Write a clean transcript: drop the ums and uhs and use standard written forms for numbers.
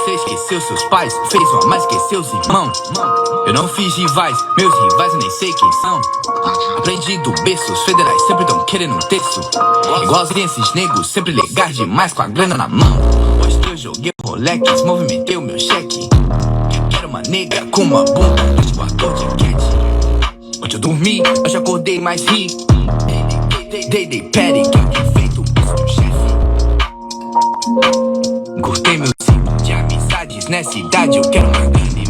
Você esqueceu seus pais, fez uma mais que seus irmãos. Eu não fiz rivais, meus rivais eu nem sei quem são. Aprendi do berço, os federais sempre tão querendo um terço. Igualzinho esses negros, sempre legais demais com a grana na mão. Hoje que eu joguei o Rolex, movimentei o meu cheque. Quero uma nega com uma bunda, 24 de cat. Ontem eu dormi, hoje acordei mais rico. Dei petty, que alguém feito isso meu chefe. Cortei meu ciclo de amizades nessa idade, eu quero uma grande.